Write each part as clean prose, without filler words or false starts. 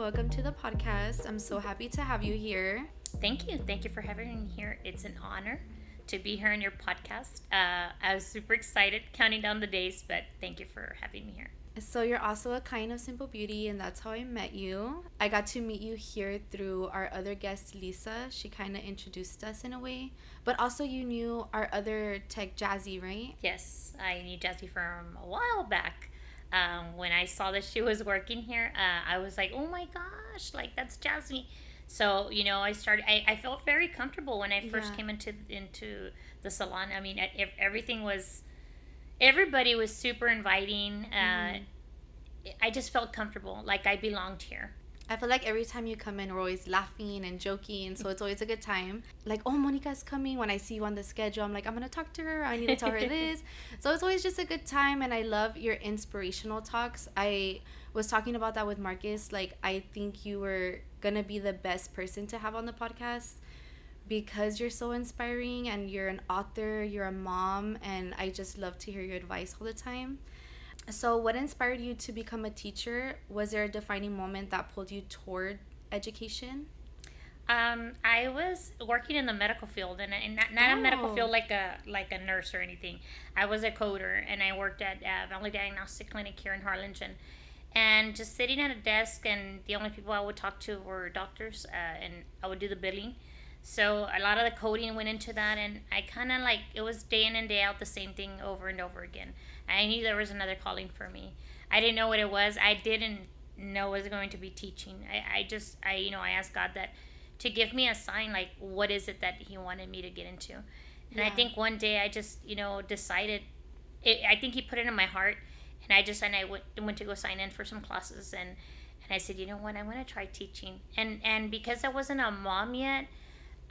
welcome to the podcast. I'm so happy to have you here. Thank you. Thank you for having me here. It's an honor to be here on your podcast. I was super excited counting down the days, but thank you for having me here. So, you're also a kind of simple beauty, and that's how I met you. I got to meet you here through our other guest, Lisa. She kind of introduced us in a way, but also you knew our other tech, Jazzy, right? Yes, I knew Jessie from a while back. When I saw that she was working here, I was like, oh my gosh, like that's Jessie. So, I felt very comfortable when I first Yeah. came into the salon. I mean, everybody was super inviting. I just felt comfortable, like I belonged here. I feel like every time you come in, we're always laughing and joking, so it's always a good time. Like, oh, Monica's coming. When I see you on the schedule, I'm like, I'm gonna talk to her. I need to tell her this. So it's always just a good time, and I love your inspirational talks. I was talking about that with Marcus. Like, I think you were gonna be the best person to have on the podcast because you're so inspiring, and you're an author, you're a mom, and I just love to hear your advice all the time. So, what inspired you to become a teacher? Was there a defining moment that pulled you toward education? I was working in the medical field, and not a medical Oh, field like a nurse or anything. I was a coder, and I worked at Valley Diagnostic Clinic here in Harlingen, and just sitting at a desk, and the only people I would talk to were doctors, and I would do the billing. So a lot of the coding went into that, and I kind of like it was day in and day out the same thing over and over again. I knew there was another calling for me. I didn't know what it was. I didn't know it was going to be teaching. I asked God that to give me a sign, like what is it that He wanted me to get into. And I yeah. think one day I just decided. I think He put it in my heart, and I went to go sign in for some classes, and I said, you know what, I want to try teaching. And because I wasn't a mom yet,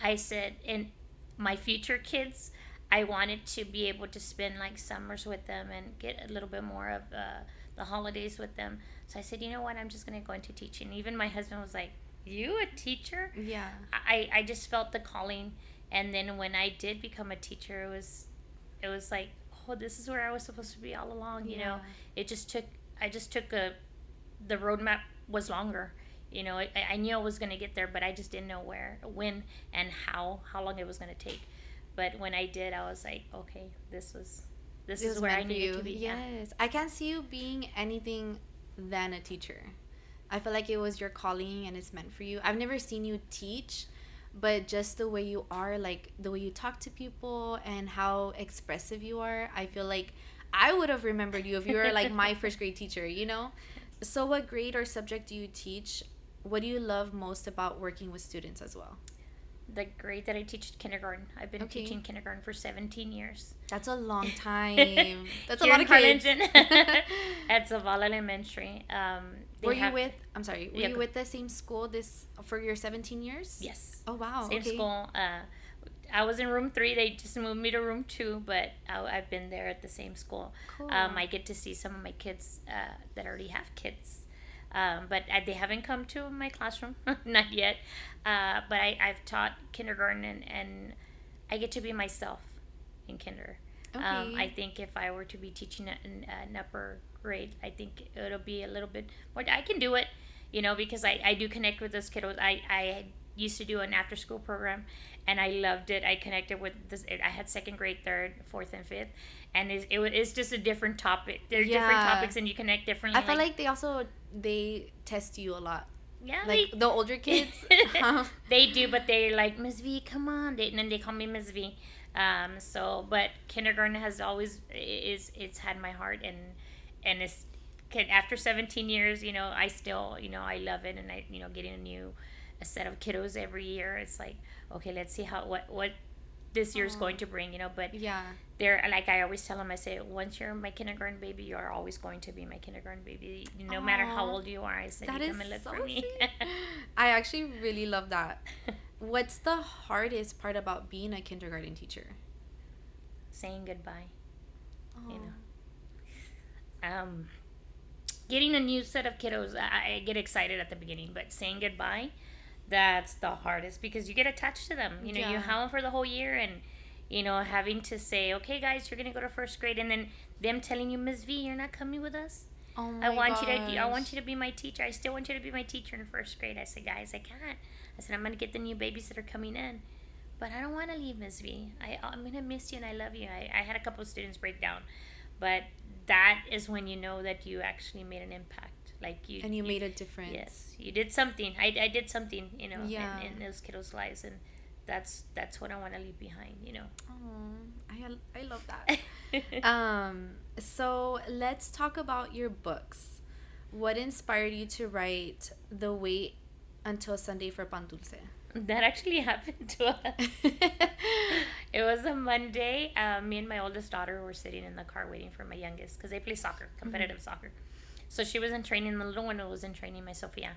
I said, in my future kids, I wanted to be able to spend like summers with them and get a little bit more of the holidays with them. So I said, you know what, I'm just going to go into teaching. Even my husband was like, you a teacher? Yeah. I just felt the calling. And then when I did become a teacher, it was like, oh, this is where I was supposed to be all along. Yeah. It just took, I just took the roadmap was longer. I knew I was going to get there, but I just didn't know where, when, and how long it was going to take. But when I did, I was like, okay, this It is was where I meant for needed you. to be. Yeah. Yes. I can't see you being anything than a teacher. I feel like it was your calling and it's meant for you. I've never seen you teach, but just the way you are, like the way you talk to people and how expressive you are, I feel like I would have remembered you if you were like my first grade teacher? So, what grade or subject do you teach? What do you love most about working with students as well? The grade that I teach kindergarten. I've been Okay. teaching kindergarten for 17 years. That's a long time. That's a Here lot in of kids. Harlingen. At Zavala Elementary. Were you with, I'm sorry, were Yeah, you go- with the same school this for your 17 years? Yes. Oh, wow. Same Okay. school. I was in room 3. They just moved me to room 2, but I've been there at the same school. Cool. I get to see some of my kids that already have kids. But they haven't come to my classroom, not yet. But I've taught kindergarten, and I get to be myself in kinder. Okay. I think if I were to be teaching an upper grade, I think it'll be a little bit more. I can do it, because I do connect with those kiddos. I used to do an after school program, and I loved it. I connected with this. I had second grade, third, fourth, and fifth, and it's just a different topic. There are different Yeah. topics, and you connect differently. I feel like they test you a lot. yeah, Like the older kids. they do, but they're like, Miss V, come on, and then they call me Miss V. But kindergarten has always it's had my heart, and after 17 years, I still, I love it, and I, getting a set of kiddos every year. It's like, okay, let's see what this year's Aw. going to bring, but Yeah. they're like, I always tell them, I say, once you're my kindergarten baby, you are always going to be my kindergarten baby, no matter how Aw. old you are. I said, That you is come and look so for me. sweet. I actually really love that. What's the hardest part about being a kindergarten teacher? Saying goodbye. Oh. Um, Getting a new set of kiddos, I get excited at the beginning, but saying goodbye, that's the hardest, because you get attached to them. You Yeah. have them for the whole year, and having to say, okay, guys, you're gonna go to first grade, and then them telling you, Miss V, you're not coming with us. Oh I my want you to I gosh. want you to be my teacher. I still want you to be my teacher in first grade. I said, guys, I can't. I said, I'm gonna get the new babies that are coming in. But I don't want to leave, Miss V. I'm gonna miss you and I love you. I had a couple of students break down, but that is when you know that you actually made an impact. Like And you made a difference. yes, you did something. I did something, Yeah. in those kiddos' lives, and that's what I want to leave behind. Oh, I love that. So let's talk about your books. What inspired you to write The Wait Until Sunday for Pan Dulce? That actually happened to us. It was a Monday. Me and my oldest daughter were sitting in the car waiting for my youngest because they play soccer, competitive soccer. So she was in training. The little one was in training, my Sophia.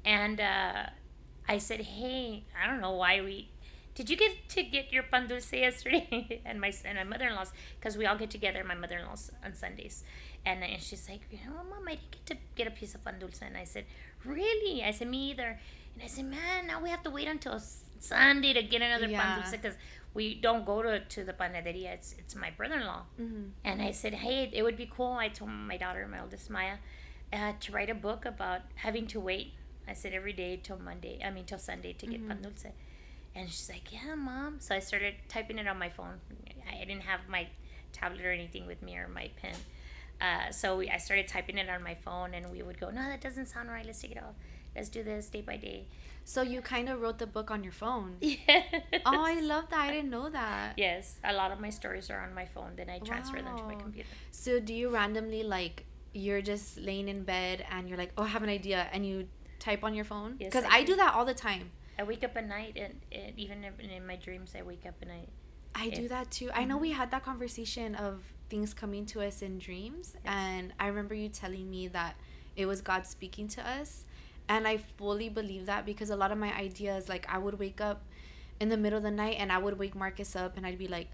And I said, "Hey, I don't know why we. Did you get your pan dulce yesterday?" and my mother-in-law's, because we all get together at my mother-in-law's on Sundays. And she's like, Mom, I didn't get to get a piece of pan dulce. And I said, "Really?" I said, "Me either." And I said, "Man, now we have to wait until Sunday to get another pan dulce because we don't go to the panaderia. It's my brother-in-law." And I said, "Hey, it would be cool." I told my daughter, my oldest Maya, to write a book about having to wait. I said every day till Sunday to get pan dulce. And she's like, "Yeah, Mom." So I started typing it on my phone. I didn't have my tablet or anything with me or my pen. So I started typing it on my phone, and we would go, "No, that doesn't sound right. Let's take it off. Let's do this day by day." So you kind of wrote the book on your phone. Yes. Oh, I love that. I didn't know that. Yes, a lot of my stories are on my phone. Then I transfer them to my Wow. computer. So do you randomly, like, you're just laying in bed and you're like, oh, I have an idea, and you type on your phone? Yes, Because I I do. do that all the time. I wake up at night, and even in my dreams, I wake up and I do that too. I know we had that conversation of things coming to us in dreams, and I remember you telling me that it was God speaking to us, and I fully believe that because a lot of my ideas, like, I would wake up in the middle of the night and I would wake Marcus up and I'd be like,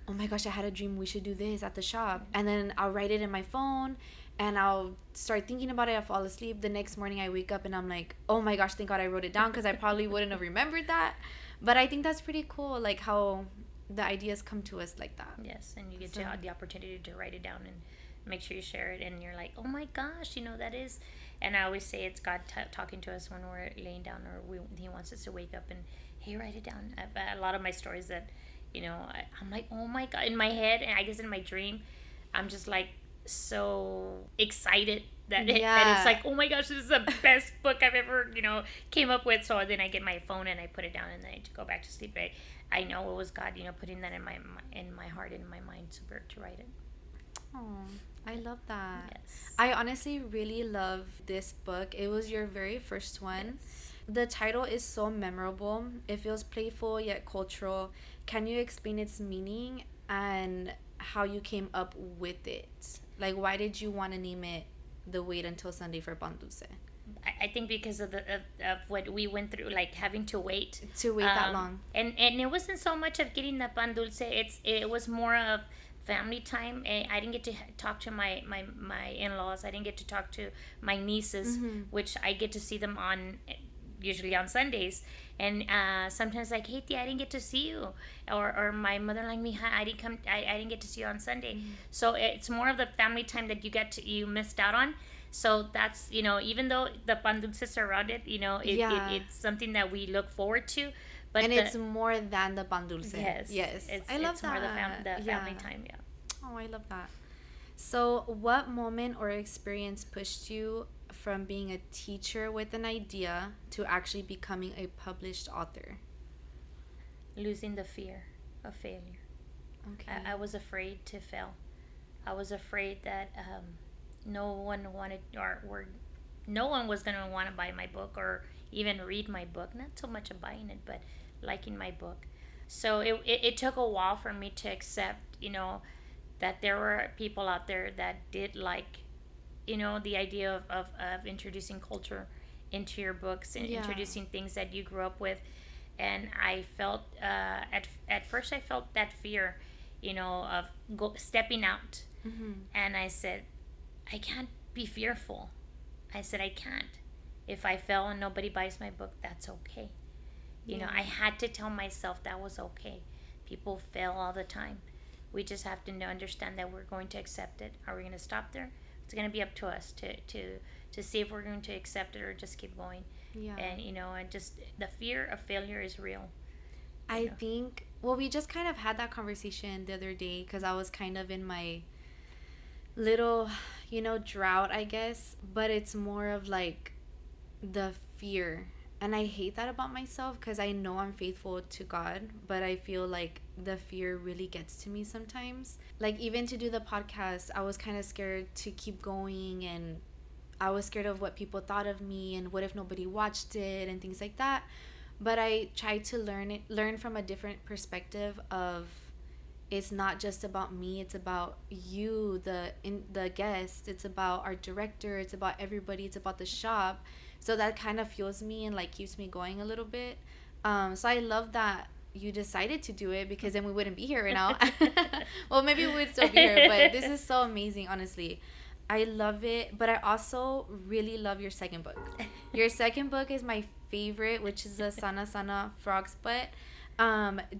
oh my gosh, I had a dream, we should do this at the shop, and then I'll write it in my phone and I'll start thinking about it. I'll fall asleep. The next morning I wake up and I'm like, oh my gosh, thank God I wrote it down, because I probably wouldn't have remembered that. But I think that's pretty cool, like how the ideas come to us like that. yes, and you get So- to have the opportunity to write it down and make sure you share it, and you're like, oh my gosh, that is. And I always say it's God talking to us when we're laying down, or He wants us to wake up and, hey, write it down. A lot of my stories that, I'm like, oh my God, in my head, and I guess in my dream, I'm just like so excited that that it's like, oh my gosh, this is the best book I've ever came up with. So then I get my phone and I put it down, and then I go back to sleep. I know it was God, putting that in my heart, in my mind to write it. Oh, I love that. Yes. I honestly really love this book. It was your very first one. Yes. The title is so memorable. It feels playful yet cultural. Can you explain its meaning and how you came up with it? Like, why did you want to name it The Wait Until Sunday for Pan Dulce? I think because of of what we went through, like having to wait That long. and it wasn't so much of getting the pan dulce. It was more of family time. I didn't get to talk to my in-laws. I didn't get to talk to my nieces, which I get to see them usually on Sundays. And sometimes like, hey, Tia, I didn't get to see you, or my mother like me, I didn't get to see you on Sunday. So it's more of the family time that you missed out on. So that's, even though the pan dulces are around it, it's something that we look forward to. But it's more than the pan dulce. Yes. I love it's that. more the family time, yeah. Oh, I love that. So what moment or experience pushed you from being a teacher with an idea to actually becoming a published author? Losing the fear of failure. Okay. I was afraid to fail. I was afraid that no one wanted, no one was going to want to buy my book or even read my book. Not so much of buying it, but liking my book. So it took a while for me to accept, that there were people out there that did like, the idea of introducing culture into your books and introducing things that you grew up with. And I felt, at first I felt that fear, of stepping out. And I said, I can't be fearful. I said, I can't. If I fail and nobody buys my book, that's okay. I had to tell myself that was okay. People fail all the time. We just have to understand that we're going to accept it. Are we going to stop there? It's gonna be up to us to see if we're going to accept it or just keep going. Yeah. And and just the fear of failure is real. I think, well, we just kind of had that conversation the other day because I was kind of in my little, drought, I guess. But it's more of like the fear. And I hate that about myself because I know I'm faithful to God, but I feel like the fear really gets to me sometimes. Like, even to do the podcast, I was kind of scared to keep going, and I was scared of what people thought of me and what if nobody watched it and things like that. But I tried to learn from a different perspective of, it's not just about me, it's about you, the guest, it's about our director, it's about everybody, it's about the shop. So that kind of fuels me and like keeps me going a little bit. So I love that you decided to do it, because then we wouldn't be here right now. Well, maybe we would still be here, but this is so amazing, honestly. I love it, but I also really love your second book. Your second book is my favorite, which is the Sana Sana Frog's Butt.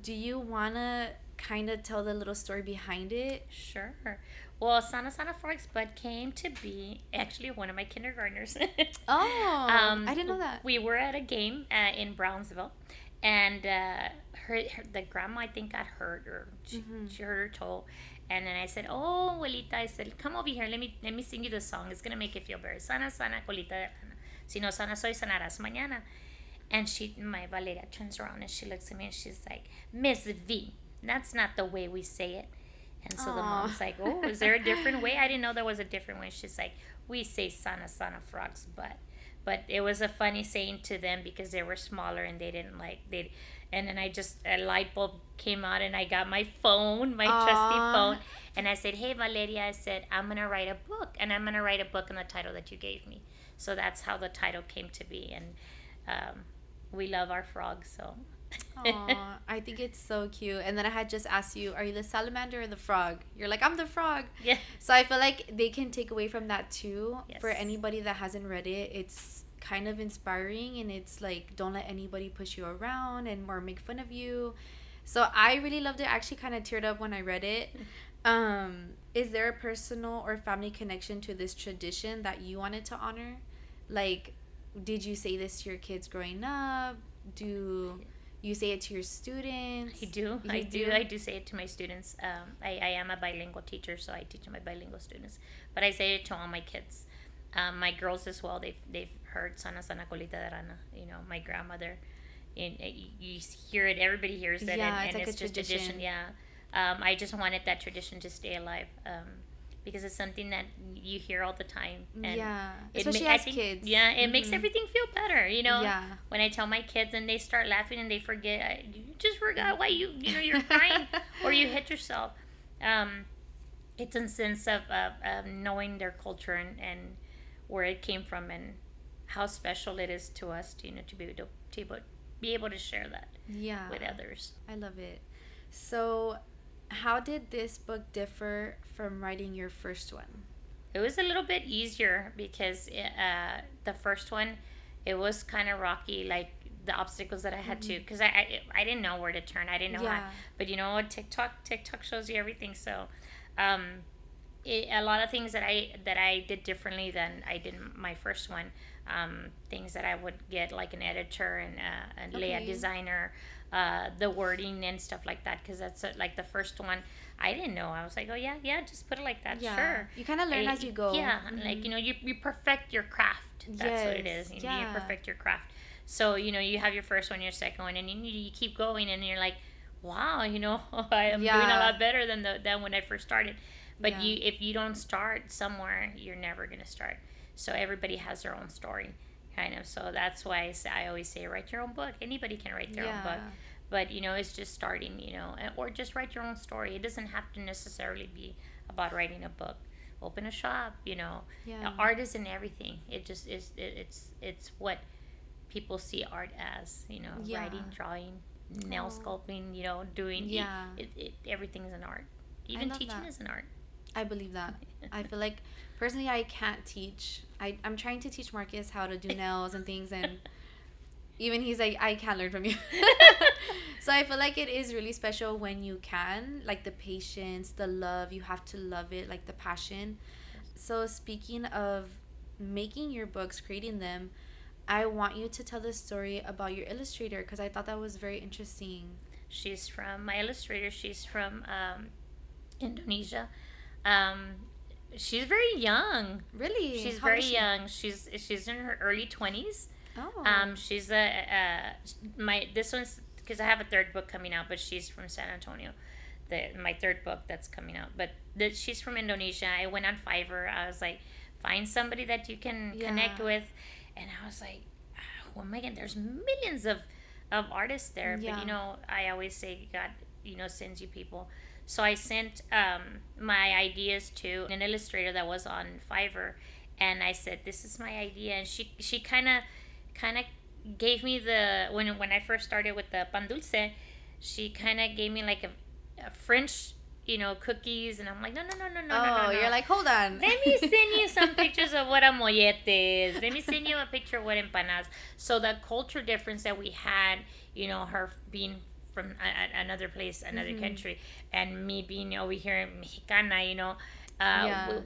Do you want to kind of tell the little story behind it? Sure. Well, Sana Sana Frog's Butt came to be actually one of my kindergartners. Oh, I didn't know that. We were at a game in Brownsville, and the grandma, I think, got hurt, or she hurt her toe. And then I said, "Oh, abuelita," I said, "come over here. Let me sing you the song. It's gonna make you feel better. Sana, sana, colita de rana. Si no sana soy, sanarás mañana." And my Valeria turns around and she looks at me and she's like, "Miss V, that's not the way we say it." And so the mom's like, "Oh, is there a different way? I didn't know there was a different way." She's like, "We say Sana Sana Frog's Butt." But it was a funny saying to them because they were smaller and they didn't and then a light bulb came out and I got my phone, my trusty phone. And I said, "Hey, Valeria," I said, "I'm going to write a book, and I'm going to write a book on the title that you gave me." So that's how the title came to be. And we love our frogs, so. Aw, I think it's so cute. And then I had just asked you, are you the salamander or the frog? You're like, "I'm the frog." Yeah. So I feel like they can take away from that too. Yes. For anybody that hasn't read it, it's kind of inspiring, and it's like, don't let anybody push you around or make fun of you. So I really loved it. I actually kind of teared up when I read it. Is there a personal or family connection to this tradition that you wanted to honor? Like, did you say this to your kids growing up? Do you say it to your students? I do. I do say it to my students. I am a bilingual teacher, so I teach my bilingual students. But I say it to all my kids. My girls as well. They've heard Sana Sana Colita de Rana. My grandmother. And you hear it. Everybody hears it. Yeah, and it's like it's a just tradition. Yeah. I just wanted that tradition to stay alive. Because it's something that you hear all the time. And yeah, especially as kids. Yeah, it makes everything feel better, Yeah. When I tell my kids and they start laughing and they forget, you just forgot why you're crying or you hit yourself. It's a sense of knowing their culture and where it came from and how special it is to us, to be able to share that with others. I love it. So, how did this book differ from writing your first one? It was a little bit easier because the first one, it was kind of rocky, like the obstacles that I had to, because I didn't know where to turn. I didn't know how. But TikTok shows you everything. So, a lot of things that I did differently than I did my first one. Things that I would get like an editor and layout designer, the wording and stuff like that, because that's like the first one I didn't know. I was like, "Oh yeah, just put it like that." Yeah. Sure. You kind of learn as you go. Yeah, like you perfect your craft. That's what it is. You perfect your craft. So you have your first one, your second one, and you keep going, and you're like, "Wow, I am doing a lot better than when I first started." But if you don't start somewhere, you're never gonna start. So everybody has their own story, kind of. So that's why I always say, write your own book. Anybody can write their own book. But, it's just starting, or just write your own story. It doesn't have to necessarily be about writing a book. Open a shop, Art is in everything. It just is, it's what people see art as, writing, drawing, nail sculpting, doing, everything's an art. Even teaching is an art. I believe that. I feel like, personally, I can't teach. I'm trying to teach Marcus how to do nails and things, and even he's like, "I can't learn from you." So I feel like it is really special when you can, like the patience, the love, you have to love it, like the passion. So speaking of making your books, creating them, I want you to tell the story about your illustrator because I thought that was very interesting. She's from my illustrator. She's from Indonesia. Um, she's very young. Really? She's How old very is she? young. She's in her early 20s. Oh. She's my this one's because I have a third book coming out, but she's from San Antonio. My third book that's coming out, but she's from Indonesia. I went on Fiverr. I was like, find somebody that you can connect with, and I was like, oh my god, there's millions of artists there, Yeah. but I always say God, sends you people. So I sent my ideas to an illustrator that was on Fiverr, and I said, this is my idea, and she kind of gave me the when I first started with the pan dulce, she kind of gave me like a French, cookies, and I'm like, no, no, no, no, no, no, Oh, no, you're no. like, hold on. Let me send you some pictures of what a mollete is. Let me send you a picture of what empanadas. So the culture difference that we had, her being from another place, another country, and me being over here Mexicana,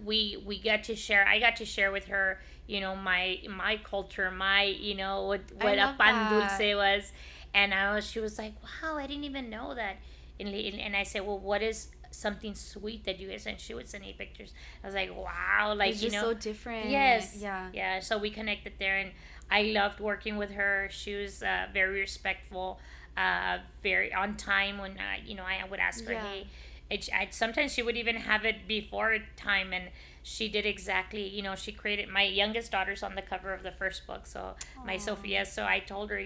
we got to share. I got to share with her, my culture, my what a pan dulce was, and she was like, wow, I didn't even know that, and I said, well, what is something sweet that you guys, and she would send me pictures. I was like, wow, like It's just so different. Yes, Yeah. yeah. So we connected there, and I loved working with her. She was very respectful, very on time. When I would ask her, hey, sometimes she would even have it before time, and she did exactly. She created my youngest daughter's on the cover of the first book, so my Sophia. So I told her,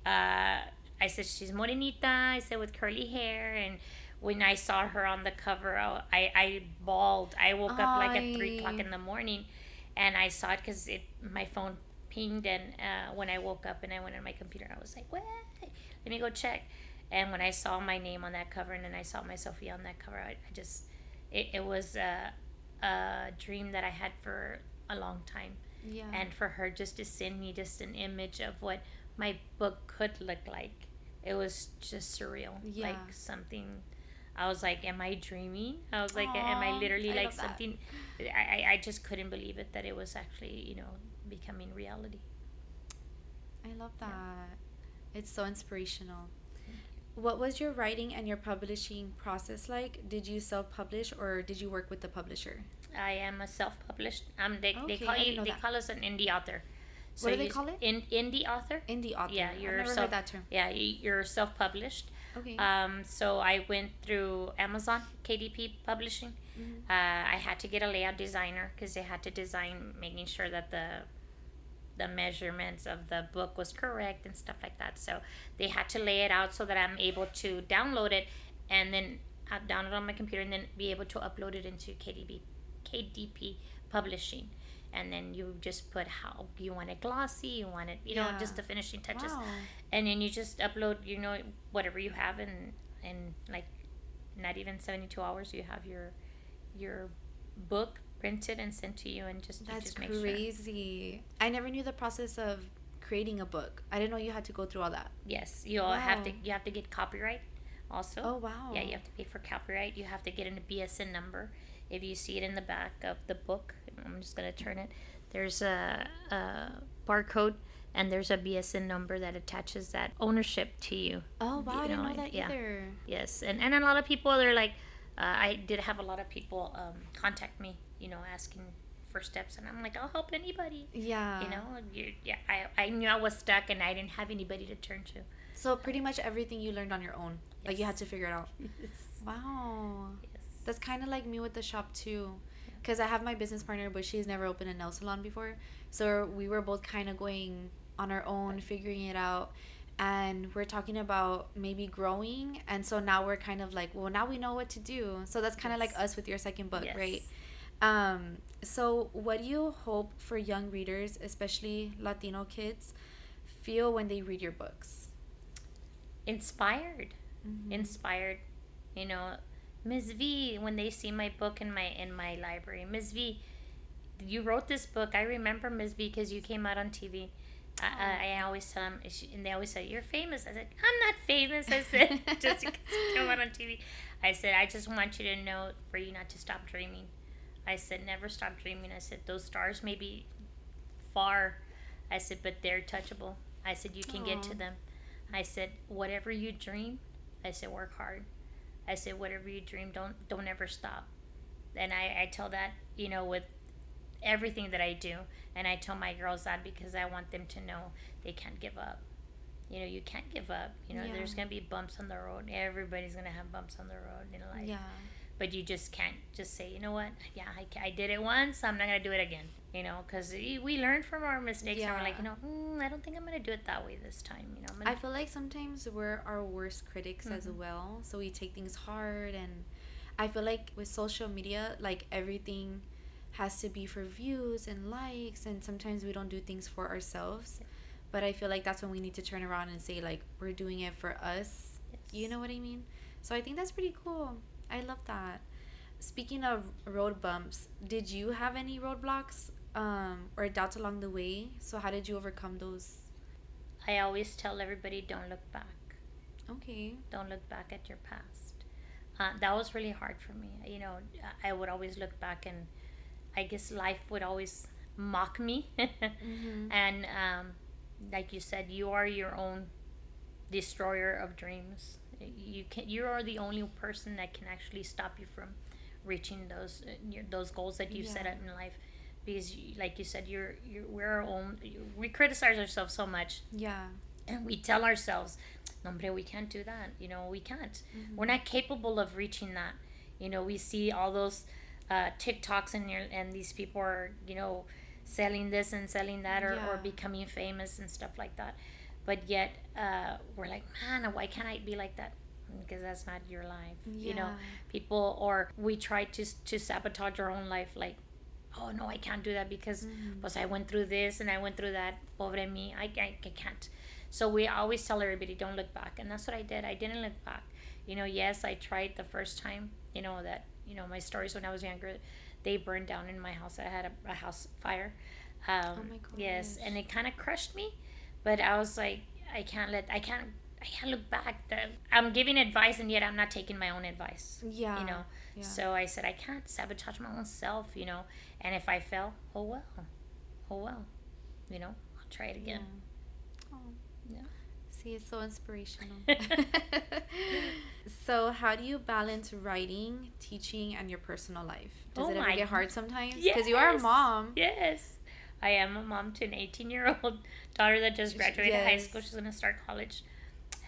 I said she's morenita. I said with curly hair, and when I saw her on the cover, I bawled. I woke up like at 3 o'clock in the morning, and I saw it because my phone pinged, and when I woke up and I went on my computer, I was like, what? Let me go check. And when I saw my name on that cover, and then I saw my Sophia on that cover, I just, it was a dream that I had for a long time. Yeah. And for her just to send me just an image of what my book could look like, it was just surreal. Yeah. Like something. I was like, am I dreaming? I was like, am I literally like something? I just couldn't believe it that it was actually, becoming reality. I love that. Yeah. It's so inspirational. What was your writing and your publishing process like? Did you self-publish or did you work with the publisher? I am a self-published. They Okay, they call us an indie author. So what do they call it? Indie author. Indie author. Yeah, I've never heard that term. Yeah, you're self-published. Okay. So I went through Amazon, KDP Publishing. Mm-hmm. I had to get a layout designer because they had to design, making sure that the measurements of the book was correct and stuff like that. So they had to lay it out so that I'm able to download it, and then I'll download on my computer and then be able to upload it into KDP Publishing. And then you just put how you want it glossy, you want it, just the finishing touches. Wow. And then you just upload, whatever you have, and like not even 72 hours, you have your book printed and sent to you, and That's make crazy. I never knew the process of creating a book. I didn't know you had to go through all that. Yes, you have to get copyright also. Oh wow. Yeah, you have to pay for copyright. You have to get a BSN number. If you see it in the back of the book, I'm just gonna turn it. There's a barcode, and there's a BSN number that attaches that ownership to you. Oh wow, I didn't know that either. Yes, and a lot of people, they're like, I did have a lot of people contact me, asking for steps, and I'm like, I'll help anybody. Yeah. I knew I was stuck, and I didn't have anybody to turn to. So pretty much everything you learned on your own. Yes. Like you had to figure it out. Yes. Wow. Yes. That's kind of like me with the shop too. Because I have my business partner, but she's never opened a nail salon before. So we were both kind of going on our own, figuring it out. And we're talking about maybe growing. And so now we're kind of like, well, now we know what to do. So that's kind of like us with your second book, right? So what do you hope for young readers, especially Latino kids, feel when they read your books? Inspired. Mm-hmm. Inspired. Ms. V, when they see my book in my library, Ms. V, you wrote this book. I remember Ms. V because you came out on TV. I always tell them, and they always say, you're famous. I said, I'm not famous. I said, just because you came out on TV. I said, I just want you to know, for you not to stop dreaming. I said, never stop dreaming. I said, those stars may be far. I said, but they're touchable. I said, you can get to Aw. them. I said, whatever you dream, I said, work hard. I said, whatever you dream, don't ever stop. And I tell that, with everything that I do. And I tell my girls that because I want them to know they can't give up. You can't give up. Yeah. There's going to be bumps on the road. Everybody's going to have bumps on the road in life. Yeah. But you just can't just say, you know what? Yeah, I did it once. I'm not going to do it again. Because we learn from our mistakes. Yeah. And we're like, I don't think I'm going to do it that way this time. I feel like sometimes we're our worst critics as well. So we take things hard. And I feel like with social media, like everything has to be for views and likes. And sometimes we don't do things for ourselves. But I feel like that's when we need to turn around and say, like, we're doing it for us. Yes. You know what I mean? So I think that's pretty cool. I love that. Speaking of road bumps, did you have any roadblocks or doubts along the way? So how did you overcome those? I always tell everybody, don't look back. Okay. Don't look back at your past. That was really hard for me. I would always look back, and I guess life would always mock me. Mm-hmm. And like you said, you are your own destroyer of dreams. You are the only person that can actually stop you from reaching those goals that you set Yeah. out in life. Because, like you said, we're our own. We criticize ourselves so much, Yeah. and we tell ourselves, "No, hombre, we can't do that. We can't. Mm-hmm. We're not capable of reaching that." We see all those TikToks, and these people are, selling this and selling that, or Yeah. becoming famous and stuff like that. But yet, we're like, man, why can't I be like that? Because that's not your life. Yeah. People, or we try to sabotage our own life, like, oh no, I can't do that because Mm-hmm. I went through this and I went through that. Pobre me, I can't. So we always tell everybody, don't look back. And that's what I did. I didn't look back. Yes, I tried the first time, my stories when I was younger, they burned down in my house. I had a house fire. Oh my gosh. Yes, and it kind of crushed me. But I was like, I can't look back. I'm giving advice, and yet I'm not taking my own advice. Yeah. Yeah. So I said, I can't sabotage my own self, and if I fail, oh well. I'll try it again. Yeah. Oh. Yeah. See, it's so inspirational. So how do you balance writing, teaching, and your personal life? Does Oh it ever my get hard sometimes? Yes. Because you are a mom. Yes. I am a mom to an 18-year-old daughter that just graduated high Yes. school. She's going to start college.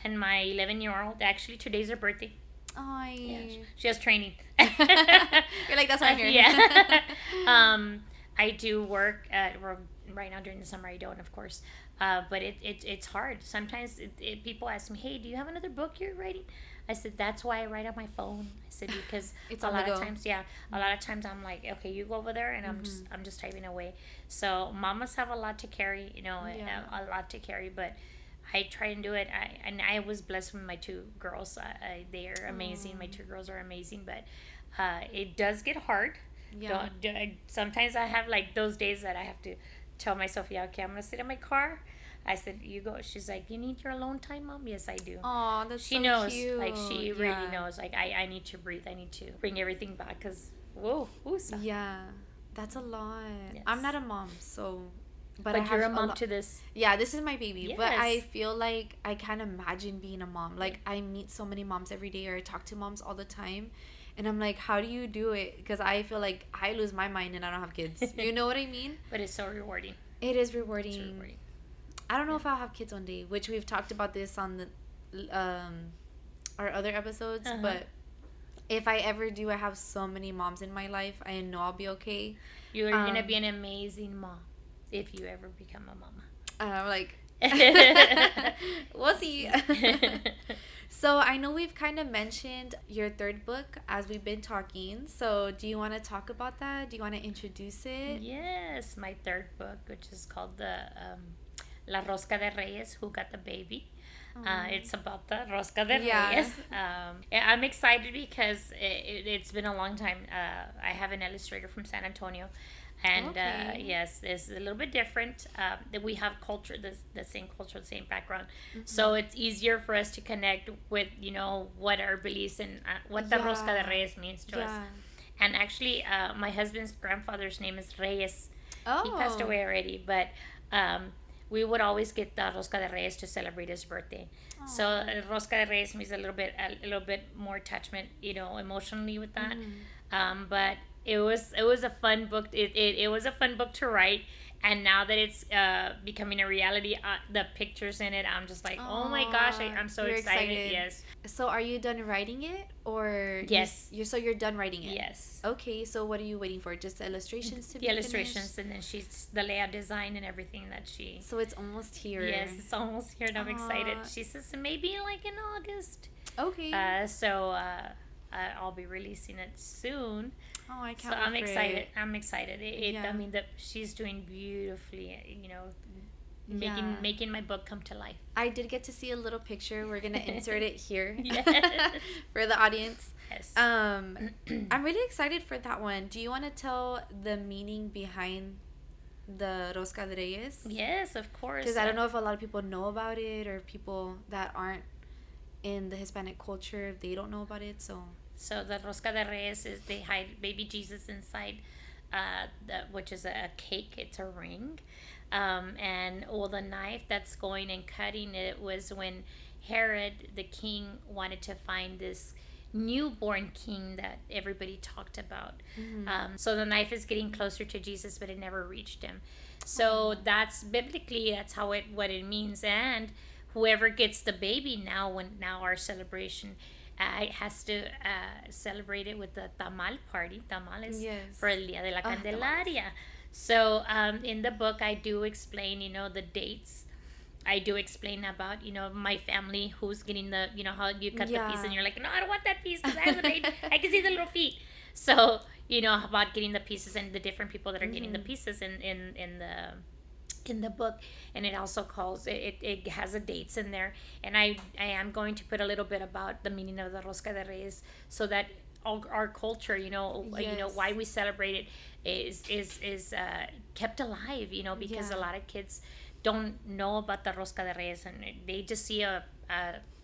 And my 11-year-old, actually, today's her birthday. Oh, Yeah, she has training. You're like, that's why I'm here. Yeah. I do work right now during the summer. I don't, of course. But it's hard. Sometimes people ask me, hey, do you have another book you're writing? I said, that's why I write on my phone. I said, because It's a on the lot of go. times I'm like, okay, you go over there, and I'm just typing away. So mamas have a lot to carry, Yeah. a lot to carry, but I try and do it. I was blessed with my two girls. They are amazing. My two girls are amazing, but it does get hard. Yeah. Sometimes I have like those days that I have to tell myself, yeah, okay, I'm gonna sit in my car. I said, you go. She's like, you need your alone time, Mom? Yes, I do. Oh, that's She so knows, cute. like she really Yeah. knows. Like I need to breathe. I need to bring everything back because whoa, who's Yeah, that's a lot. Yes. I'm not a mom, so. But I you're have a mom lot. to this. Yeah, this is my baby. But I Yes. feel like I can't imagine being a mom. Like, I meet so many moms every day, or I talk to moms all the time. And I'm like, how do you do it? Because I feel like I lose my mind and I don't have kids. You know what I mean? But it's so rewarding. It is rewarding. It's rewarding. I don't know if I'll have kids one day, which we've talked about this on the our other episodes. Uh-huh. But if I ever do, I have so many moms in my life. I know I'll be okay. You're gonna be an amazing mom if you ever become a mama. I'm like, we'll see. So I know we've kind of mentioned your third book as we've been talking. So do you want to talk about that? Do you want to introduce it? Yes, my third book, which is called the La Rosca de Reyes, Who Got the Baby. It's about the Rosca de Yeah. Reyes. I'm excited because it's been a long time. I have an illustrator from San Antonio. And Okay. yes, it's a little bit different. That we have culture, the same culture, the same background. So it's easier for us to connect with, what our beliefs and what the Rosca de Yeah. Reyes means to us. Yeah. And actually, my husband's grandfather's name is Reyes. He passed Oh. away already, but we would always get the Rosca de Reyes to celebrate his birthday. So Rosca de Reyes means a little bit more attachment, emotionally with that. But it was a fun book. It was a fun book to write. And now that it's becoming a reality, the pictures in it, I'm just like, oh my gosh, I'm so You're excited. Yes. So are you done writing it, or Yes. you're done writing it? Yes. Okay, so what are you waiting for? Just the illustrations to be The illustrations, finished? and then she's the layout design and everything that she. So it's almost here. Yes, it's almost here, and I'm excited. Aw. She says maybe like in August. Okay. So I'll be releasing it soon. Oh, I So can't I'm wait for excited. it. I'm excited. Yeah. I mean, she's doing beautifully. Yeah. Making my book come to life. I did get to see a little picture. We're gonna insert it here Yes. for the audience. Yes. I'm really excited for that one. Do you want to tell the meaning behind the Rosca de Reyes? Yes, of course. Because I don't know if a lot of people know about it, or people that aren't in the Hispanic culture, if they don't know about it. So the Rosca de Reyes is they hide baby Jesus inside, which is a cake. It's a ring, and the knife that's going and cutting it was when Herod the king wanted to find this newborn king that everybody talked about. So the knife is getting closer to Jesus, but it never reached him. So that's biblically, that's what it means. And whoever gets the baby now our celebration has to celebrate it with the tamal party. Tamales Yes. for El Día de la Tamales. Candelaria. So in the book, I do explain, the dates. I do explain about, my family, who's getting the, how you cut the piece and you're like, no, I don't want that piece because I have the baby. I can see the little feet. So, about getting the pieces and the different people that are getting the pieces in the book. And it also it has the dates in there. And I am going to put a little bit about the meaning of the Rosca de Reyes, so that our culture, why we celebrate it is kept alive, because a lot of kids don't know about the Rosca de Reyes, and they just see a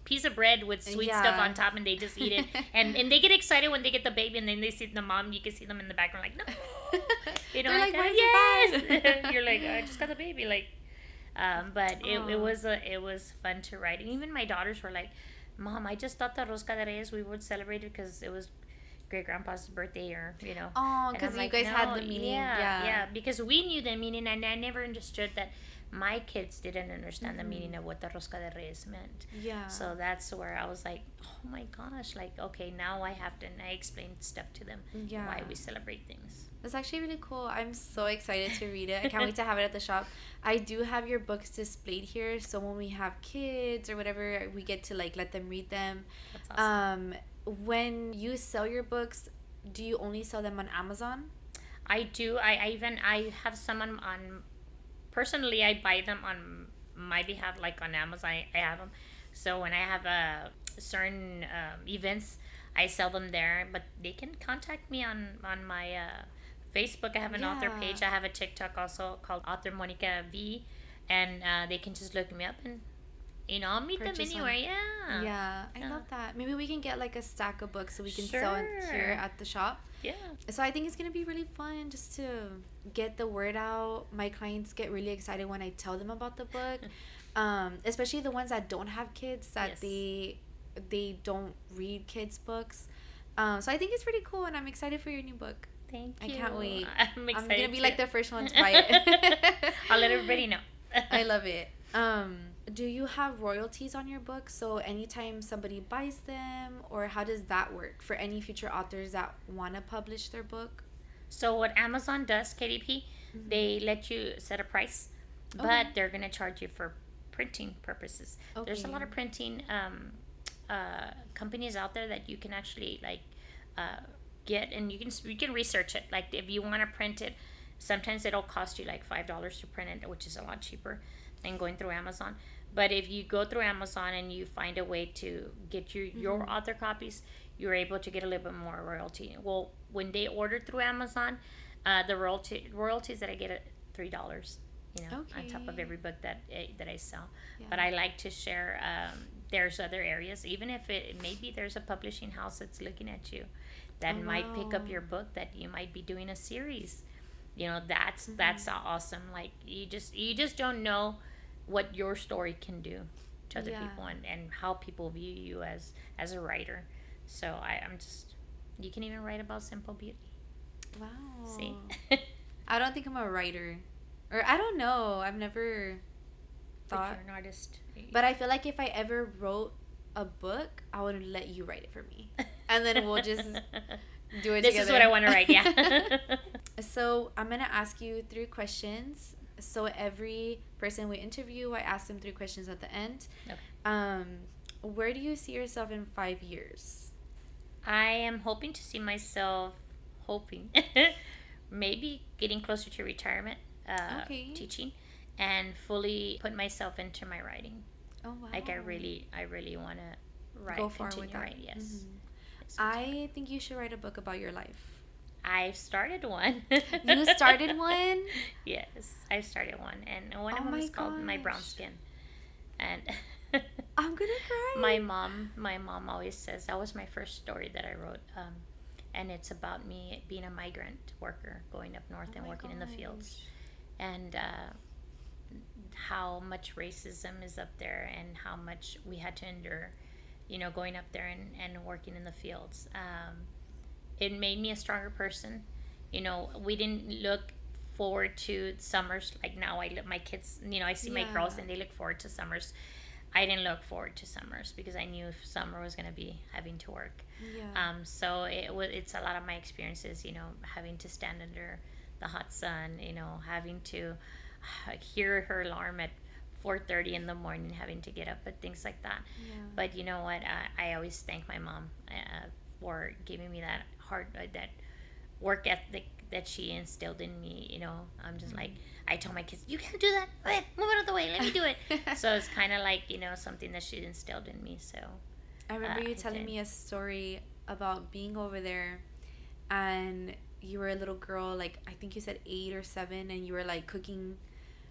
piece of bread with sweet stuff on top, and they just eat it. and they get excited when they get the baby, and then they see the mom. You can see them in the background like, no. They're like, why is it Yes. You're like, I just got the baby. Like, but it was fun to write. And even my daughters were like, Mom, I just thought the Rosca de Reyes we would celebrate it because it was great grandpa's birthday, or Oh, And because I'm you guys had the meaning. yeah, because we knew the meaning, and I never understood that my kids didn't understand the meaning of what the Rosca de Reyes meant. Yeah. So that's where I was like, oh my gosh, like, okay, now I have to, and I explained stuff to them, Yeah. why we celebrate things. It's actually really cool. I'm so excited to read it. I can't wait to have it at the shop. I do have your books displayed here, so when we have kids or whatever, we get to let them read them. That's awesome. When you sell your books, do you only sell them on Amazon? I do. I have some on personally, I buy them on my behalf, like on Amazon. I have them. So when I have certain events, I sell them there. But they can contact me on my Facebook. I have an author page. I have a TikTok also called Author Monica V, and they can just look me up, and I'll meet Purchase them anywhere. one. Yeah. Yeah, I love that. Maybe we can get a stack of books so we can sell it Sure. here at the shop. Yeah. So I think it's gonna be really fun just to get the word out. My clients get really excited when I tell them about the book, especially the ones that don't have kids, that Yes. they don't read kids books. So I think it's pretty cool, and I'm excited for your new book. Thank I you. can't wait. I'm I'm excited. gonna be too. the first one to buy it. I'll let everybody know. I love it. Do you have royalties on your book? So anytime somebody buys them, or how does that work for any future authors that want to publish their book? So what Amazon does, KDP, they let you set a price, but they're gonna charge you for printing purposes. There's a lot of printing companies out there that you can actually get, and you can research it. Like if you want to print it, sometimes it'll cost you like $5 to print it, which is a lot cheaper than going through Amazon. But if you go through Amazon and you find a way to get your author copies, you're able to get a little bit more royalty. Well, when they order through Amazon, the royalties that I get at $3, on top of every book that I sell. Yeah. But I like to share. There's other areas, even if maybe there's a publishing house that's looking at you. Oh, that might pick up wow. your book, that you might be doing a series. That's awesome. Like you just don't know what your story can do to other Yeah. people, and how people view you as a writer. So I'm just, you can even write about simple beauty. See. Wow. I don't think I'm a writer. Or I don't know. I've never But thought. you're an artist. But I feel like if I ever wrote a book, I would let you write it for me. And then we'll just do it This together. is what I want to write, yeah. So I'm going to ask you 3 questions. So every person we interview, I ask them 3 questions at the end. Okay. Where do you see yourself in 5 years? I am hoping to see myself, maybe getting closer to retirement, Okay. teaching, and fully put myself into my writing. Oh, wow. Like I really want to write, Go far continue with that. write. Yes. Mhm. Yes, I think you should write a book about your life. I've started one. You started one? Yes, I've started one, and one of Oh them my is called My Brown gosh. Skin. And I'm gonna cry. my mom always says that was my first story that I wrote, and it's about me being a migrant worker going up north Oh and my working in the fields, gosh. and how much racism is up there, and how much we had to endure, going up there and working in the fields. It made me a stronger person. We didn't look forward to summers like now. My kids, I see my girls Yeah. and they look forward to summers. I didn't look forward to summers because I knew summer was going to be having to work. Yeah. So it's a lot of my experiences, having to stand under the hot sun, having to hear her alarm at 4:30 in the morning, having to get up, but things like that. Yeah. But you know what? I always thank my mom for giving me that that work ethic that she instilled in me. I'm just like, I tell my kids, you can't do that. Okay, move out of the way. Let me do it. So it's kind of like, something that she instilled in me. So I remember you I telling did. me a story about being over there and you were a little girl, like I think you said 8 or 7, and you were like cooking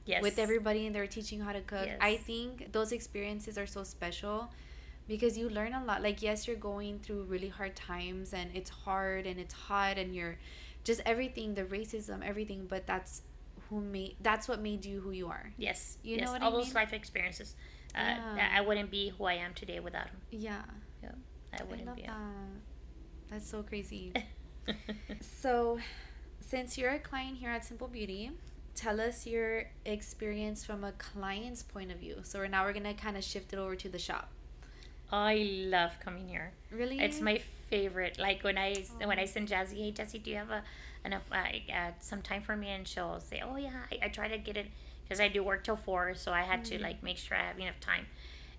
Yes. with everybody and they were teaching you how to cook. Yes. I think those experiences are so special because you learn a lot. Like, yes, you're going through really hard times and it's hard and it's hot and you're just everything, the racism, everything, but that's what made you who you are. Yes. You yes. know what All I those mean? life experiences. Yeah. I wouldn't be who I am today without them. Yeah. I I wouldn't love be. that. That's so crazy. So, since you're a client here at Simple Beauty, tell us your experience from a client's point of view. So now we're gonna kind of shift it over to the shop. I love coming here. Really? It's my favorite. Like when I send Jazzy, hey Jazzy, do you have some time for me? And she'll say, oh yeah, I try to get it because I do work till 4, so I had to like make sure I have enough time.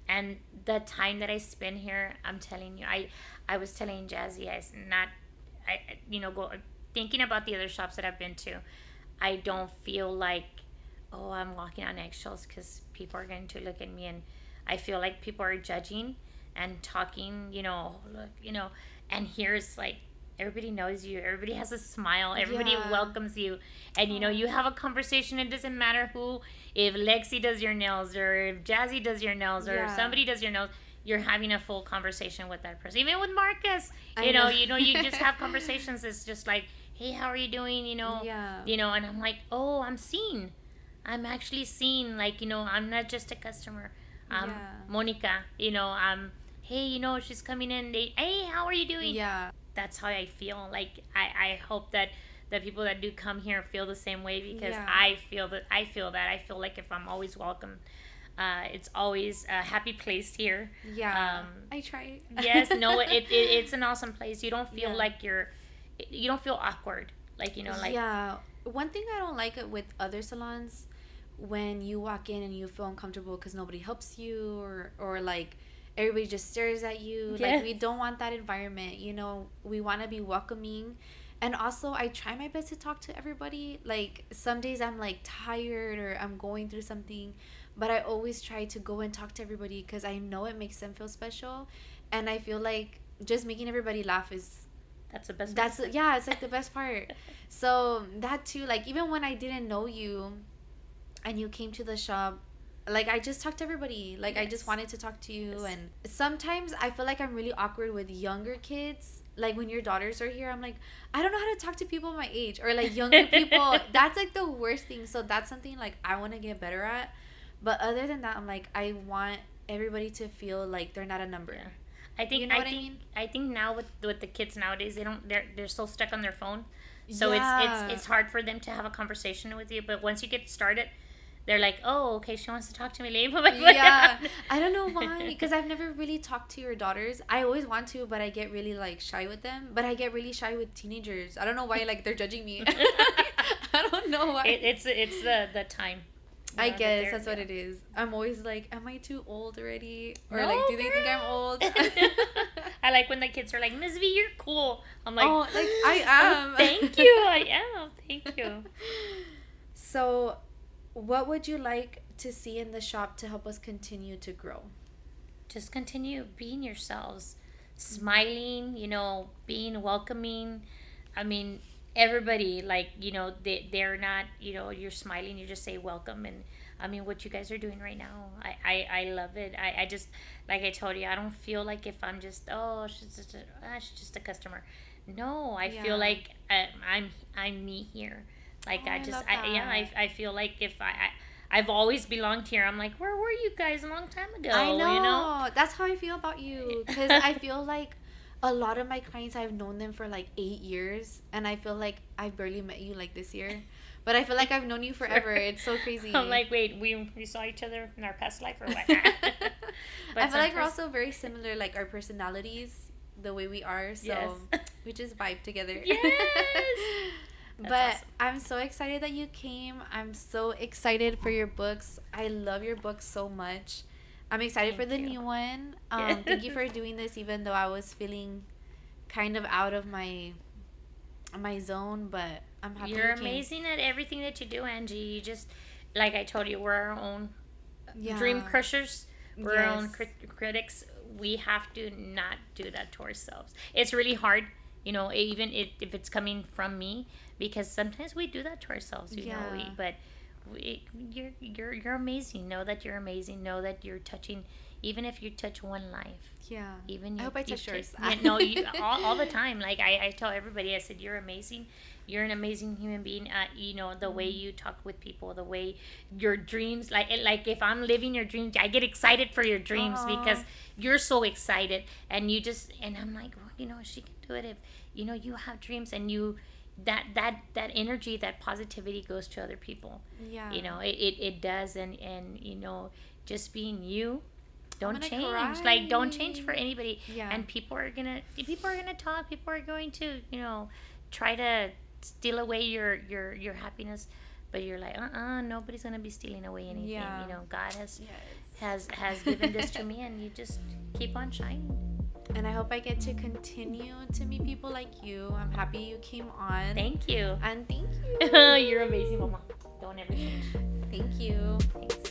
And the time that I spend here, I'm telling you, I was telling Jazzy, go thinking about the other shops that I've been to. I don't feel like, oh, I'm walking on eggshells because people are going to look at me, and I feel like people are judging and talking, look, and here's like everybody knows you, everybody has a smile, everybody Yeah. welcomes you, and you have a conversation. It doesn't matter if Lexi does your nails or if Jazzy does your nails or if Yeah. somebody does your nails. You're having a full conversation with that person. Even with Marcus, I know. you just have conversations. It's just like, hey, how are you doing? Yeah. And I'm like, oh, I'm seen. I'm actually seen. Like, I'm not just a customer. Yeah. Monica, hey, she's coming in. Hey, how are you doing? Yeah. That's how I feel. Like, I hope that the people that do come here feel the same way, because Yeah. I feel that. I feel like if I'm always welcome, it's always a happy place here. Yeah. I try. Yes, no, it's an awesome place. You don't feel Yeah. like you don't feel awkward. Like, like. Yeah. One thing I don't like with other salons, when you walk in and you feel uncomfortable because nobody helps you, or like everybody just stares at you. Yes. Like, we don't want that environment. We want to be welcoming. And also, I try my best to talk to everybody. Like, some days I'm like tired or I'm going through something, but I always try to go and talk to everybody because I know it makes them feel special. And I feel like just making everybody laugh is That's the best. yeah, it's like the best part. So that too, like, even when I didn't know you and you came to the shop, like, I just talked to everybody. Like, I just Yes. wanted to talk to you. Yes. And sometimes I feel like I'm really awkward with younger kids like when your daughters are here, I'm like, I don't know how to talk to people my age or like younger people. That's like the worst thing. So that's something like I want to get better at. But other than that, I'm like, I want everybody to feel like they're not a number. Yeah. I think, you know what I mean? I think now with the kids nowadays, they're so stuck on their phone, so Yeah. it's hard for them to have a conversation with you. But once you get started, they're like, oh, okay, she wants to talk to me later. Yeah, I don't know why, because I've never really talked to your daughters. I always want to, but I get really like shy with them. But I get really shy with teenagers. I don't know why, like they're judging me. I don't know why. It's the time. I guess that's what it is. I'm always like, am I too old already? Or like, do they think I'm old? I like when the kids are like, Miss V, you're cool. I'm like, oh, like I am. Oh, thank you, I am. Thank you. So, what would you like to see in the shop to help us continue to grow? Just continue being yourselves, smiling, being welcoming. I mean, everybody, like, they're not, you're smiling, you just say welcome. And I mean, what you guys are doing right now, I love it. I just, like I told you, I don't feel like if I'm just, she's just a customer. No, I feel like I'm me here. Like, I feel like if I've always belonged here. I'm like, where were you guys a long time ago? I know. That's how I feel about you. Because I feel like a lot of my clients, I've known them for like 8 years. And I feel like I barely met you like this year. But I feel like I've known you forever. It's so crazy. I'm like, wait, we saw each other in our past life or what? I feel like we're also very similar, like our personalities, the way we are. So we just vibe together. Yes. But awesome. I'm so excited that you came. I'm so excited for your books. I love your books so much. I'm excited for the new one. Thank you for doing this, even though I was feeling kind of out of my zone. But I'm happy You're amazing at everything that you do, Angie. You just, like I told you, we're our own dream crushers. We're our own critics. We have to not do that to ourselves. It's really hard, even if it's coming from me. Because sometimes we do that to ourselves, you're amazing. Know that you're amazing. Know that you're touching, even if you touch one life. Yeah. Even I hope I touch yours. No, all the time. Like I tell everybody, I said, you're amazing. You're an amazing human being. The way you talk with people, the way your dreams, like if I'm living your dreams, I get excited for your dreams because you're so excited, and I'm like, well, she can do it if you have dreams and you. That energy, that positivity goes to other people. Yeah. It does, and just being you. Don't change. Cry. Like, don't change for anybody. Yeah. And people are gonna talk. People are going to try to steal away your happiness. But you're like, nobody's gonna be stealing away anything. Yeah. God has given this to me, and you just keep on shining. And I hope I get to continue to meet people like you. I'm happy you came on. Thank you. And thank you. You're amazing, Mama. Don't ever change. Thank you. Thanks.